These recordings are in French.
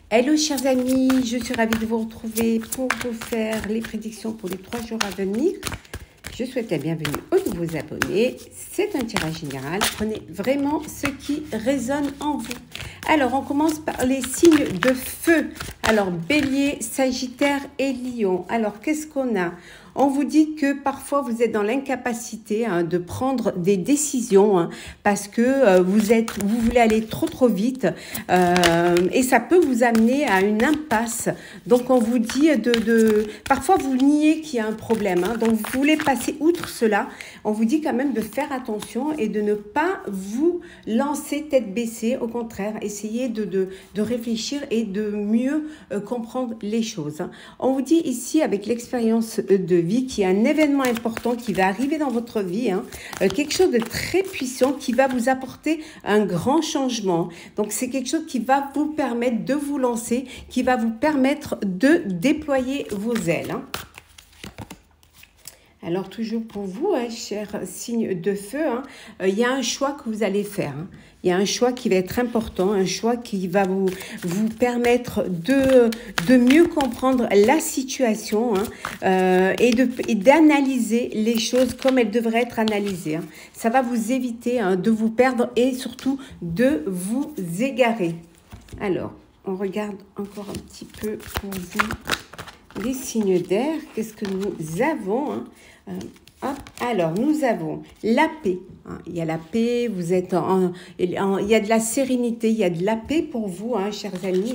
Hello chers amis, je suis ravie de vous retrouver pour vous faire les prédictions pour les 3 jours à venir. Je souhaite la bienvenue aux nouveaux abonnés. C'est un tirage général. Prenez vraiment ce qui résonne en vous. Alors, on commence par les signes de feu. Alors, Bélier, Sagittaire et Lion. Alors, qu'est-ce qu'on a? On vous dit que parfois vous êtes dans l'incapacité de prendre des décisions parce que vous voulez aller trop vite et ça peut vous amener à une impasse. Donc on vous dit parfois vous niez qu'il y a un problème, donc vous voulez passer outre cela. On vous dit quand même de faire attention et de ne pas vous lancer tête baissée. Au contraire, essayez de réfléchir et de mieux comprendre les choses. On vous dit ici avec l'expérience de vie qu'il y a un événement important qui va arriver dans votre vie, quelque chose de très puissant qui va vous apporter un grand changement. Donc c'est quelque chose qui va vous permettre de vous lancer, qui va vous permettre de déployer vos ailes. Alors, toujours pour vous, chers signes de feu, il y a un choix que vous allez faire. Il y a un choix qui va être important, un choix qui va vous permettre de mieux comprendre la situation et d'analyser les choses comme elles devraient être analysées. Ça va vous éviter de vous perdre et surtout de vous égarer. Alors, on regarde encore un petit peu pour vous les signes d'air. Qu'est-ce que nous avons Alors, nous avons la paix. Il y a la paix, vous êtes il y a de la sérénité, il y a de la paix pour vous, chers amis.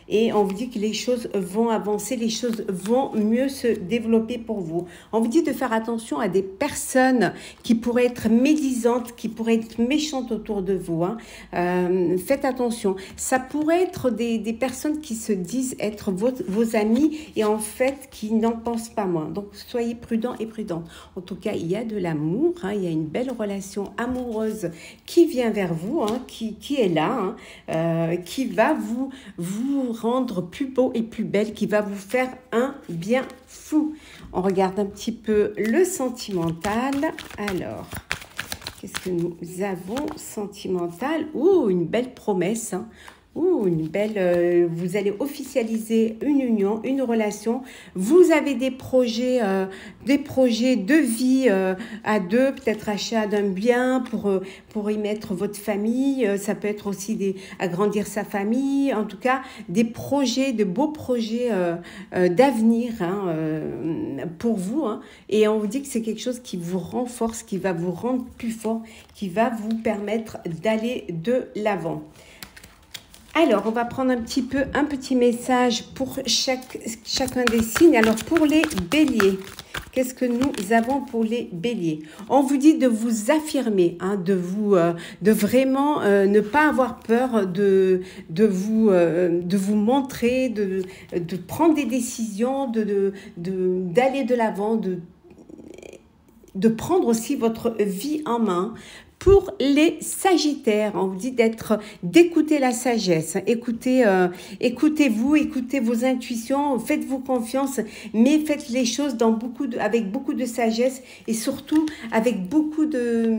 Et on vous dit que les choses vont avancer, les choses vont mieux se développer pour vous. On vous dit de faire attention à des personnes qui pourraient être médisantes, qui pourraient être méchantes autour de vous. Faites attention. Ça pourrait être des personnes qui se disent être vos amis et en fait qui n'en pensent pas moins. Donc, soyez prudents et prudentes. En tout cas, il y a de l'amour, il y a une belle relation amoureuse qui vient vers vous, qui est là, qui va vous rendre plus beau et plus belle, qui va vous faire un bien fou. On regarde un petit peu le sentimental. Alors, qu'est-ce que nous avons sentimental? Oh, une belle promesse, une belle, vous allez officialiser une union, une relation. Vous avez des projets de vie à deux, peut-être achat d'un bien pour y mettre votre famille. Ça peut être aussi agrandir sa famille. En tout cas, des projets, de beaux projets d'avenir pour vous. Et on vous dit que c'est quelque chose qui vous renforce, qui va vous rendre plus fort, qui va vous permettre d'aller de l'avant. Alors, on va prendre un petit message pour chacun des signes. Alors, pour les béliers, qu'est-ce que nous avons pour les béliers? On vous dit de vous affirmer, de vraiment ne pas avoir peur de vous montrer, de prendre des décisions, d'aller de l'avant, de prendre aussi votre vie en main. Pour les sagittaires, on vous dit d'écouter la sagesse, écoutez-vous, écoutez vos intuitions, faites-vous confiance, mais faites les choses avec beaucoup de sagesse et surtout avec beaucoup de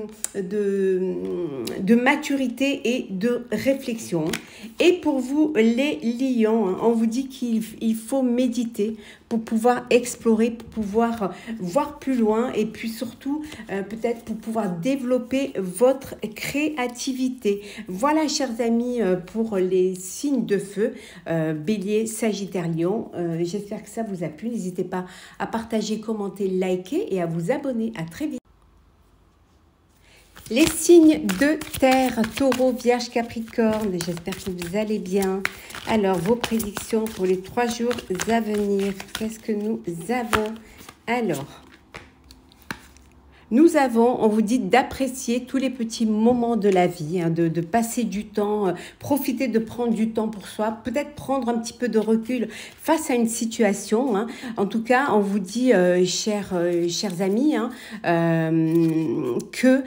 maturité et de réflexion. Et pour vous, les lions, on vous dit qu'il faut méditer pour pouvoir explorer, pour pouvoir voir plus loin et puis surtout peut-être pour pouvoir développer votre créativité. Voilà, chers amis, pour les signes de feu, Bélier, Sagittaire, Lion. J'espère que ça vous a plu. N'hésitez pas à partager, commenter, liker et à vous abonner. À très vite. Les signes de terre, Taureau, Vierge, Capricorne, j'espère que vous allez bien. Alors, vos prédictions pour les 3 jours à venir, qu'est-ce que nous avons? Alors, nous avons, on vous dit d'apprécier tous les petits moments de la vie, de passer du temps, profiter de prendre du temps pour soi, peut-être prendre un petit peu de recul face à une situation. En tout cas, on vous dit, chers amis, que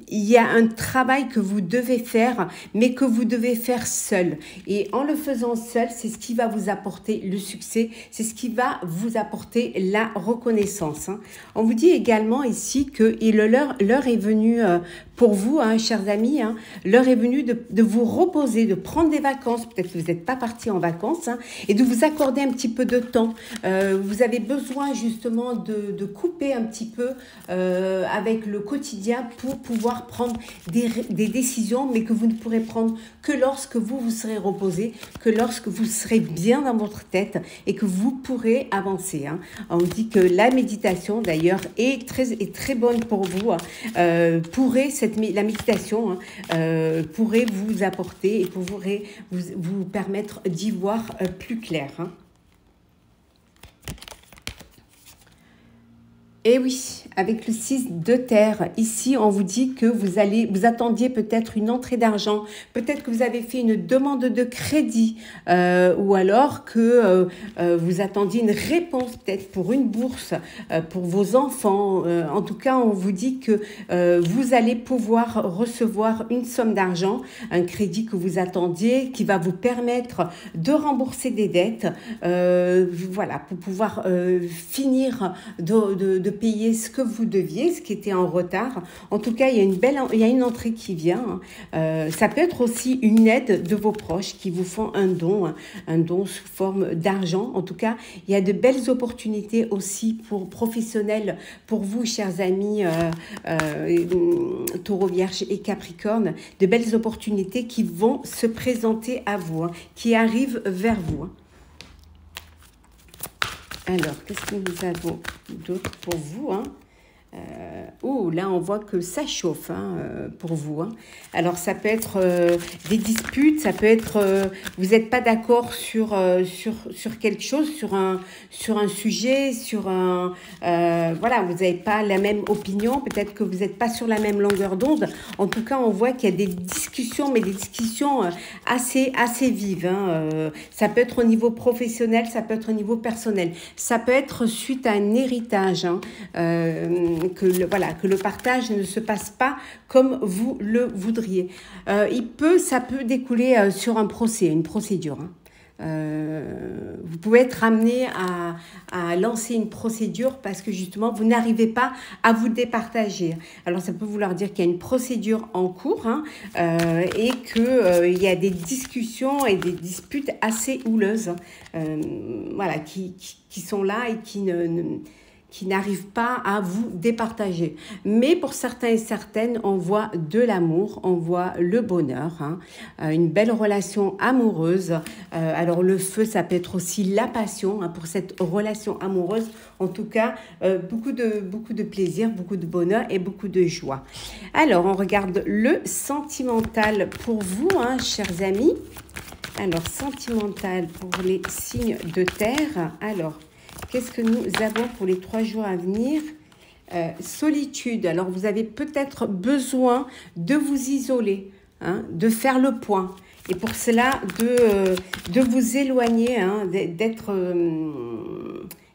il y a un travail que vous devez faire, mais que vous devez faire seul. Et en le faisant seul, c'est ce qui va vous apporter le succès, c'est ce qui va vous apporter la reconnaissance. On vous dit également ici que l'heure est venue pour vous, hein, chers amis, hein, l'heure est venue de vous reposer, de prendre des vacances. Peut-être que vous n'êtes pas partis en vacances, hein, et de vous accorder un petit peu de temps. Vous avez besoin justement de couper un petit peu avec le quotidien pour pouvoir prendre des décisions, mais que vous ne pourrez prendre que lorsque vous serez reposé, que lorsque vous serez bien dans votre tête et que vous pourrez avancer. Hein. On dit que la méditation, d'ailleurs, est très bonne pour vous. Hein. La méditation pourrait vous apporter et pourrait vous permettre d'y voir plus clair. Hein. Et oui, avec le 6 de terre, ici, on vous dit que vous attendiez peut-être une entrée d'argent, peut-être que vous avez fait une demande de crédit, ou alors que vous attendiez une réponse peut-être pour une bourse, pour vos enfants. En tout cas, on vous dit que vous allez pouvoir recevoir une somme d'argent, un crédit que vous attendiez, qui va vous permettre de rembourser des dettes, voilà, pour pouvoir finir de payer ce que vous deviez, ce qui était en retard. En tout cas, il y a une entrée qui vient. Ça peut être aussi une aide de vos proches qui vous font un don sous forme d'argent. En tout cas, il y a de belles opportunités aussi pour professionnels, pour vous, chers amis Taureau, Vierge et Capricorne, de belles opportunités qui vont se présenter à vous, hein, qui arrivent vers vous. Hein. Alors, qu'est-ce que nous avons d'autre pour vous, hein? Là, on voit que ça chauffe, hein, pour vous. Hein. Alors, ça peut être des disputes, ça peut être vous n'êtes pas d'accord sur quelque chose, sur un sujet, voilà, vous n'avez pas la même opinion, peut-être que vous n'êtes pas sur la même longueur d'onde. En tout cas, on voit qu'il y a des discussions, mais des discussions assez vives. Hein. Ça peut être au niveau professionnel, ça peut être au niveau personnel. Ça peut être suite à un héritage, hein, que le partage ne se passe pas comme vous le voudriez. Ça peut découler sur un procès, une procédure. Hein. Vous pouvez être amené à lancer une procédure parce que justement vous n'arrivez pas à vous départager. Alors ça peut vouloir dire qu'il y a une procédure en cours, hein, et qu'il y a des discussions et des disputes assez houleuses, voilà, qui sont là et qui n'arrivent pas à vous départager. Mais pour certains et certaines, on voit de l'amour, on voit le bonheur, hein, une belle relation amoureuse. Alors le feu, ça peut être aussi la passion, hein, pour cette relation amoureuse. En tout cas, beaucoup de plaisir, beaucoup de bonheur et beaucoup de joie. Alors, on regarde le sentimental pour vous, hein, chers amis. Alors, sentimental pour les signes de terre. Alors, qu'est-ce que nous avons pour les 3 jours à venir? Solitude. Alors, vous avez peut-être besoin de vous isoler, hein, de faire le point. Et pour cela, de vous éloigner, hein,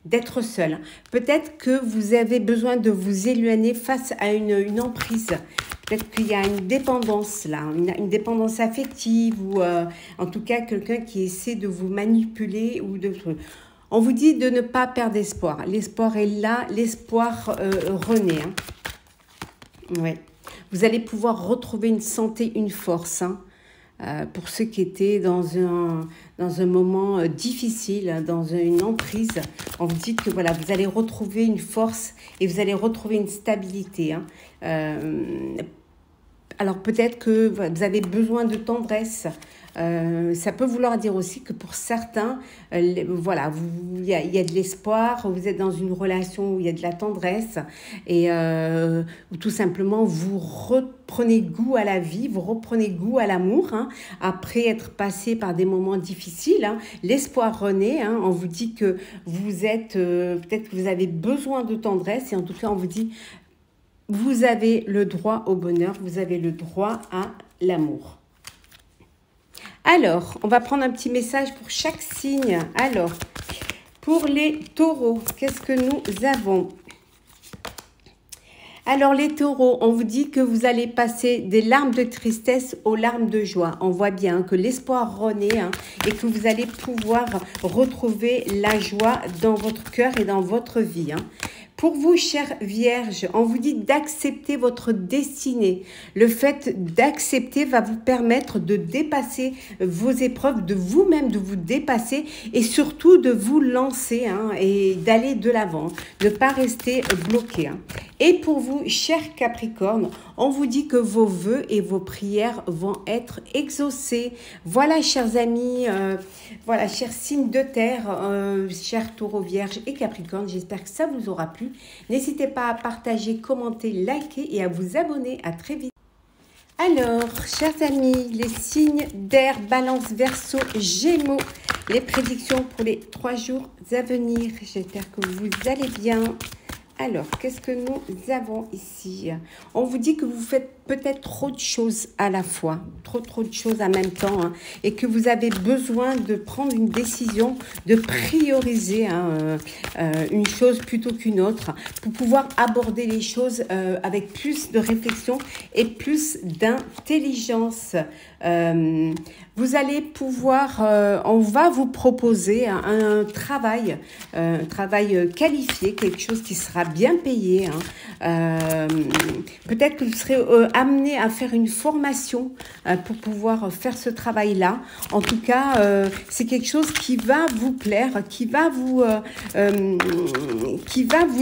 d'être seul. Peut-être que vous avez besoin de vous éloigner face à une emprise. Peut-être qu'il y a une dépendance là, une dépendance affective ou en tout cas quelqu'un qui essaie de vous manipuler ou de... On vous dit de ne pas perdre espoir. L'espoir est là, l'espoir renaît. Hein. Ouais. Vous allez pouvoir retrouver une santé, une force. Hein. Pour ceux qui étaient dans un moment difficile, dans une emprise, on vous dit que voilà, vous allez retrouver une force et vous allez retrouver une stabilité. Hein. Alors peut-être que vous avez besoin de tendresse. Ça peut vouloir dire aussi que pour certains, voilà, il y a de l'espoir, vous êtes dans une relation où il y a de la tendresse et où tout simplement vous reprenez goût à la vie, vous reprenez goût à l'amour, hein, après être passé par des moments difficiles. Hein, l'espoir renaît, hein, on vous dit que vous êtes, peut-être que vous avez besoin de tendresse et en tout cas on vous dit vous avez le droit au bonheur, vous avez le droit à l'amour. Alors, on va prendre un petit message pour chaque signe. Alors, pour les taureaux, qu'est-ce que nous avons? Alors, les taureaux, on vous dit que vous allez passer des larmes de tristesse aux larmes de joie. On voit bien que l'espoir renaît, hein, et que vous allez pouvoir retrouver la joie dans votre cœur et dans votre vie. Hein. Pour vous, chère Vierge, on vous dit d'accepter votre destinée. Le fait d'accepter va vous permettre de dépasser vos épreuves, de vous-même, de vous dépasser et surtout de vous lancer et d'aller de l'avant, ne pas rester bloqué. Et pour vous, chers Capricorne, on vous dit que vos vœux et vos prières vont être exaucés. Voilà, chers amis, voilà, chers signes de terre, chers Taureaux, Vierges et Capricorne, j'espère que ça vous aura plu. N'hésitez pas à partager, commenter, liker et à vous abonner. À très vite. Alors, chers amis, les signes d'air, Balance, Verseau, Gémeaux, les prédictions pour les 3 jours à venir. J'espère que vous allez bien. Alors, qu'est-ce que nous avons ici? On vous dit que vous faites peut-être trop de choses à la fois, trop de choses en même temps, et que vous avez besoin de prendre une décision, de prioriser une chose plutôt qu'une autre, pour pouvoir aborder les choses avec plus de réflexion et plus d'intelligence. Vous allez pouvoir, on va vous proposer un travail qualifié, quelque chose qui sera bien payé. Peut-être que vous serez amené à faire une formation pour pouvoir faire ce travail-là. En tout cas, c'est quelque chose qui va vous plaire, qui va vous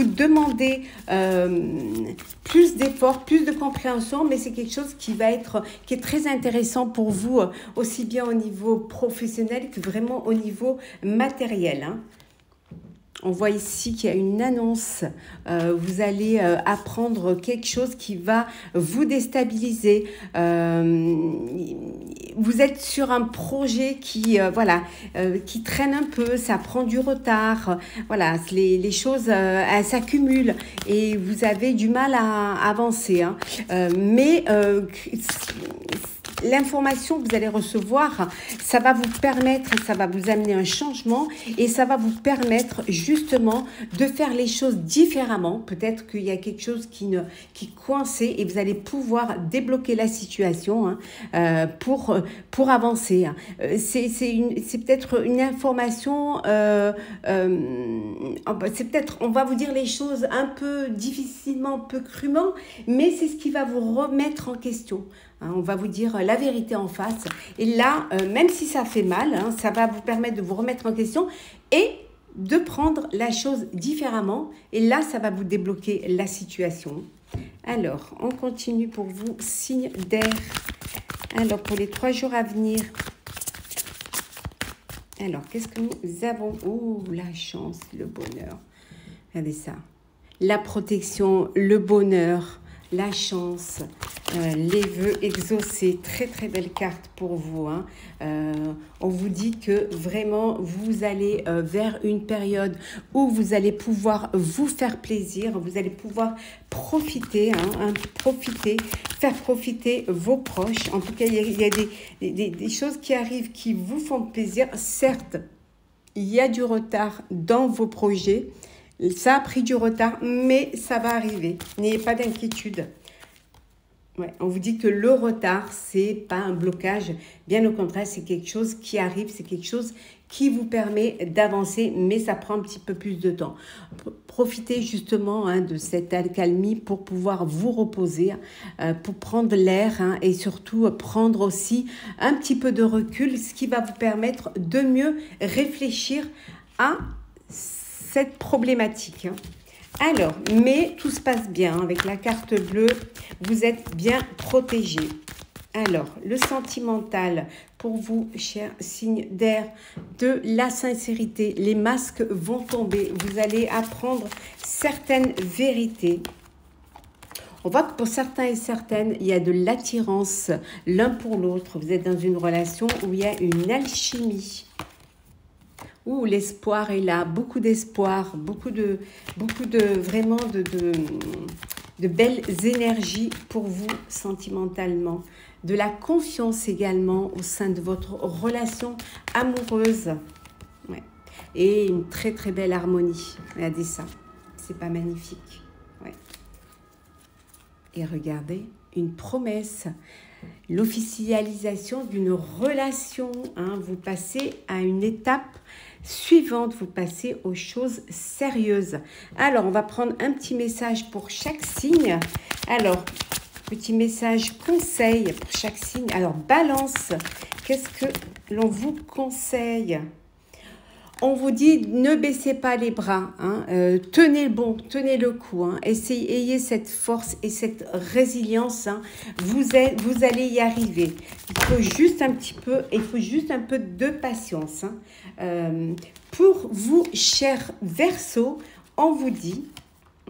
demander plus d'efforts, plus de compréhension, mais c'est quelque chose qui est très intéressant pour vous, aussi bien au niveau professionnel que vraiment au niveau matériel. On voit ici qu'il y a une annonce. Vous allez apprendre quelque chose qui va vous déstabiliser. Vous êtes sur un projet qui traîne un peu, ça prend du retard. Voilà, les choses elles s'accumulent et vous avez du mal à avancer. Mais l'information que vous allez recevoir, ça va vous permettre, ça va vous amener un changement et ça va vous permettre justement de faire les choses différemment. Peut-être qu'il y a quelque chose qui coinçait et vous allez pouvoir débloquer la situation pour avancer. C'est peut-être une information, c'est peut-être, on va vous dire les choses un peu difficilement, un peu crûment, mais c'est ce qui va vous remettre en question. On va vous dire la vérité en face. Et là, même si ça fait mal, ça va vous permettre de vous remettre en question et de prendre la chose différemment. Et là, ça va vous débloquer la situation. Alors, on continue pour vous, signe d'air. Alors, pour les 3 jours à venir. Alors, qu'est-ce que nous avons? Oh, la chance, le bonheur. Regardez ça. La protection, le bonheur, la chance, les vœux exaucés. Très très belle carte pour vous. On vous dit que vraiment vous allez vers une période où vous allez pouvoir vous faire plaisir, vous allez pouvoir profiter, faire profiter vos proches. En tout cas, il y a des choses qui arrivent qui vous font plaisir. Certes, il y a du retard dans vos projets. Ça a pris du retard, mais ça va arriver. N'ayez pas d'inquiétude. Ouais, on vous dit que le retard, c'est pas un blocage. Bien au contraire, c'est quelque chose qui arrive, c'est quelque chose qui vous permet d'avancer, mais ça prend un petit peu plus de temps. Profitez justement de cette accalmie pour pouvoir vous reposer, pour prendre l'air et surtout prendre aussi un petit peu de recul, ce qui va vous permettre de mieux réfléchir à cette problématique. Alors, mais tout se passe bien avec la carte bleue, vous êtes bien protégé. Alors, le sentimental pour vous, chers signes d'air, de la sincérité. Les masques vont tomber, vous allez apprendre certaines vérités. On voit que pour certains et certaines, il y a de l'attirance l'un pour l'autre. Vous êtes dans une relation où il y a une alchimie. Où l'espoir est là, beaucoup d'espoir, beaucoup de belles énergies pour vous sentimentalement. De la confiance également au sein de votre relation amoureuse. Ouais. Et une très très belle harmonie. Regardez ça, c'est pas magnifique. Ouais. Et regardez, une promesse. L'officialisation d'une relation. Vous passez à une étape suivante, vous passez aux choses sérieuses. Alors, on va prendre un petit message pour chaque signe. Alors, petit message conseil pour chaque signe. Alors, Balance, qu'est-ce que l'on vous conseille? On vous dit, ne baissez pas les bras, hein, tenez bon, tenez le coup, hein, ayez cette force et cette résilience, hein, vous allez y arriver. Il faut juste un peu de patience. Hein. Pour vous, chers Verseaux, on vous dit,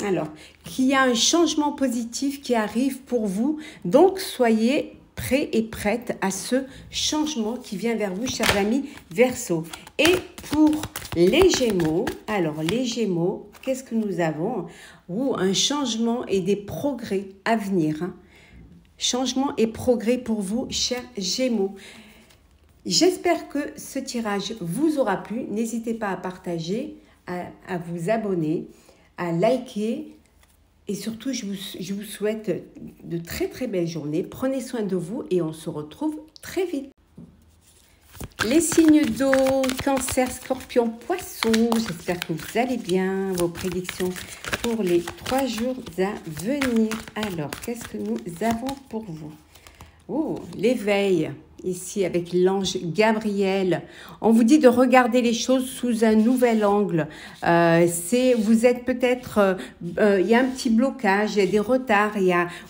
alors, qu'il y a un changement positif qui arrive pour vous, donc soyez prêts et prêtes à ce changement qui vient vers vous, chers amis Verseaux. Et pour les Gémeaux, alors les Gémeaux, qu'est-ce que nous avons? Un changement et des progrès à venir. Hein. Changement et progrès pour vous, chers Gémeaux. J'espère que ce tirage vous aura plu. N'hésitez pas à partager, à vous abonner, à liker. Et surtout, je vous souhaite de très très belles journées. Prenez soin de vous et on se retrouve très vite. Les signes d'eau, Cancer, Scorpion, Poisson, j'espère que vous allez bien. Vos prédictions pour les 3 jours à venir. Alors, qu'est-ce que nous avons pour vous? L'éveil, ici avec l'ange Gabriel. On vous dit de regarder les choses sous un nouvel angle. Vous êtes peut-être, il y a un petit blocage, il y a des retards,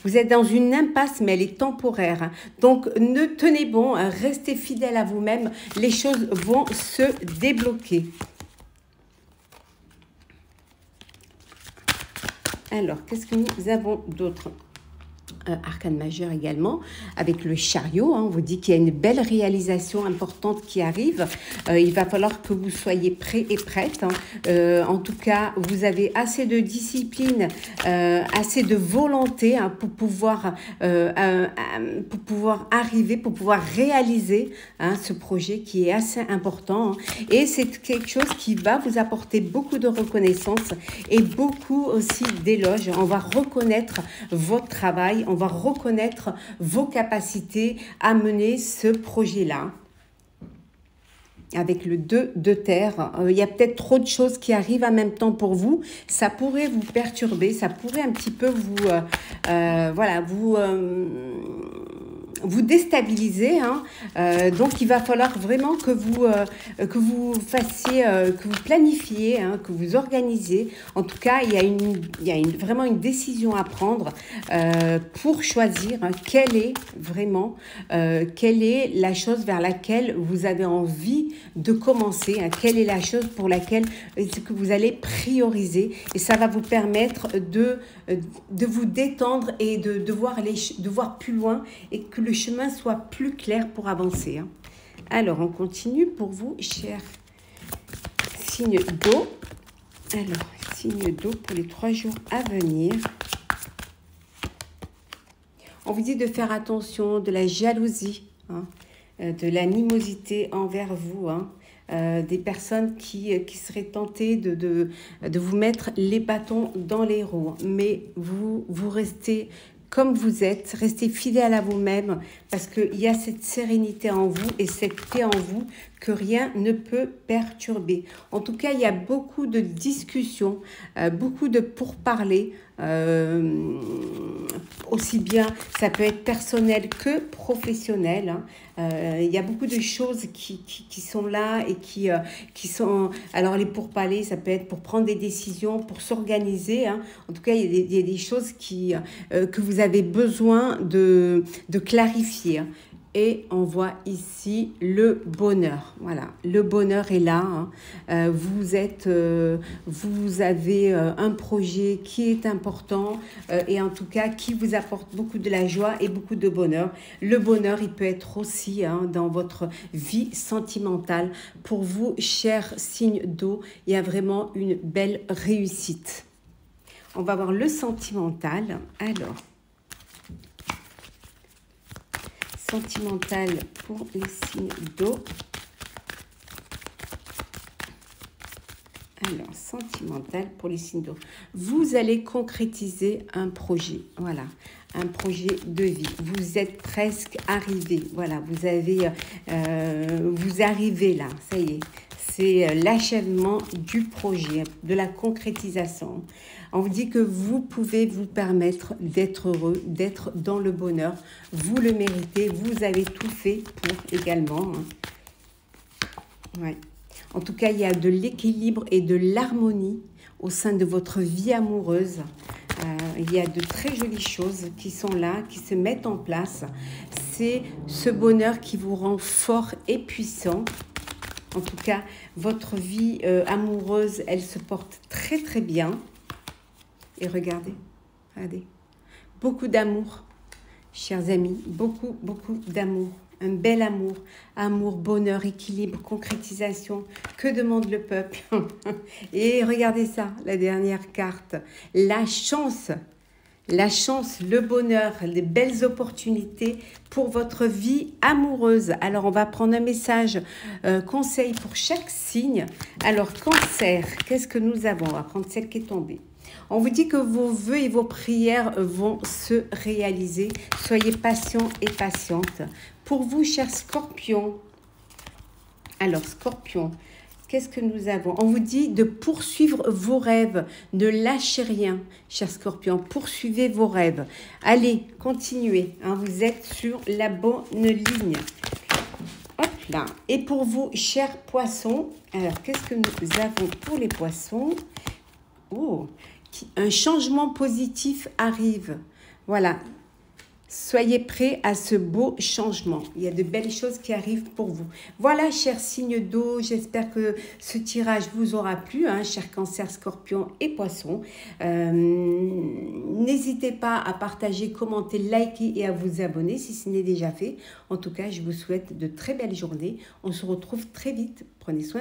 vous êtes dans une impasse, mais elle est temporaire. Hein. Donc, ne tenez bon, hein, restez fidèle à vous-même, les choses vont se débloquer. Alors, qu'est-ce que nous avons d'autre? Arcane majeur également, avec le chariot, hein, on vous dit qu'il y a une belle réalisation importante qui arrive, il va falloir que vous soyez prêts et prêtes, hein. En tout cas, vous avez assez de discipline, assez de volonté, hein, pour pouvoir arriver, pour pouvoir réaliser, hein, ce projet qui est assez important, hein. Et c'est quelque chose qui va vous apporter beaucoup de reconnaissance et beaucoup aussi d'éloges. On va reconnaître votre travail, on va reconnaître vos capacités à mener ce projet-là. Avec le 2 de terre, il y a peut-être trop de choses qui arrivent en même temps pour vous. Ça pourrait vous perturber, ça pourrait un petit peu vous déstabiliser, hein. Donc il va falloir vraiment que vous fassiez, que vous planifiez, hein, que vous organisiez. En tout cas, il y a vraiment une décision à prendre pour choisir, hein, quelle est la chose vers laquelle vous avez envie de commencer, hein, quelle est la chose pour laquelle que vous allez prioriser, et ça va vous permettre de vous détendre et de voir plus loin et que le chemin soit plus clair pour avancer. Hein. Alors, on continue pour vous, chers signes d'eau. Alors, signes d'eau pour les 3 jours à venir. On vous dit de faire attention de la jalousie, hein, de l'animosité envers vous, hein. Des personnes qui seraient tentées de vous mettre les bâtons dans les roues. Mais vous restez comme vous êtes, restez fidèle à vous-même parce qu'il y a cette sérénité en vous et cette paix en vous que rien ne peut perturber. En tout cas, il y a beaucoup de discussions, beaucoup de pourparlers, aussi bien ça peut être personnel que professionnel. Hein. Il y a beaucoup de choses qui sont là et qui sont... Alors les pourparlers, ça peut être pour prendre des décisions, pour s'organiser. Hein. En tout cas, il y a des choses que vous avez besoin de clarifier. Et on voit ici le bonheur. Voilà, le bonheur est là. Hein. Vous avez un projet qui est important et en tout cas qui vous apporte beaucoup de la joie et beaucoup de bonheur. Le bonheur, il peut être aussi, hein, dans votre vie sentimentale. Pour vous, chers signes d'eau, il y a vraiment une belle réussite. On va voir le sentimental. Alors, sentimental pour les signes d'eau. Alors, sentimental pour les signes d'eau. Vous allez concrétiser un projet, voilà, un projet de vie. Vous êtes presque arrivé, voilà, vous arrivez là, ça y est. c'est l'achèvement du projet, de la concrétisation. On vous dit que vous pouvez vous permettre d'être heureux, d'être dans le bonheur. Vous le méritez, vous avez tout fait pour également. Ouais. En tout cas, il y a de l'équilibre et de l'harmonie au sein de votre vie amoureuse. Il y a de très jolies choses qui sont là, qui se mettent en place. C'est ce bonheur qui vous rend fort et puissant. En tout cas, votre vie amoureuse, elle se porte très très bien. Et regardez, regardez. Beaucoup d'amour, chers amis, beaucoup d'amour. Un bel amour, amour, bonheur, équilibre, concrétisation. Que demande le peuple? Et regardez ça, la dernière carte. La chance, le bonheur, les belles opportunités pour votre vie amoureuse. Alors, on va prendre un message, conseil pour chaque signe. Alors, Cancer, qu'est-ce que nous avons? On va prendre celle qui est tombée. On vous dit que vos vœux et vos prières vont se réaliser. Soyez patient et patiente. Pour vous, chers scorpions, alors scorpion, qu'est-ce que nous avons? On vous dit de poursuivre vos rêves, ne lâchez rien, chers scorpions, poursuivez vos rêves. Allez, continuez, hein, vous êtes sur la bonne ligne. Hop là. Et pour vous, chers poissons, alors qu'est-ce que nous avons pour les poissons? Oh, un changement positif arrive. Voilà. Soyez prêts à ce beau changement. Il y a de belles choses qui arrivent pour vous. Voilà, chers signes d'eau, j'espère que ce tirage vous aura plu, hein, chers Cancer, Scorpion et Poissons. N'hésitez pas à partager, commenter, liker et à vous abonner si ce n'est déjà fait. En tout cas, je vous souhaite de très belles journées. On se retrouve très vite. Prenez soin de vous.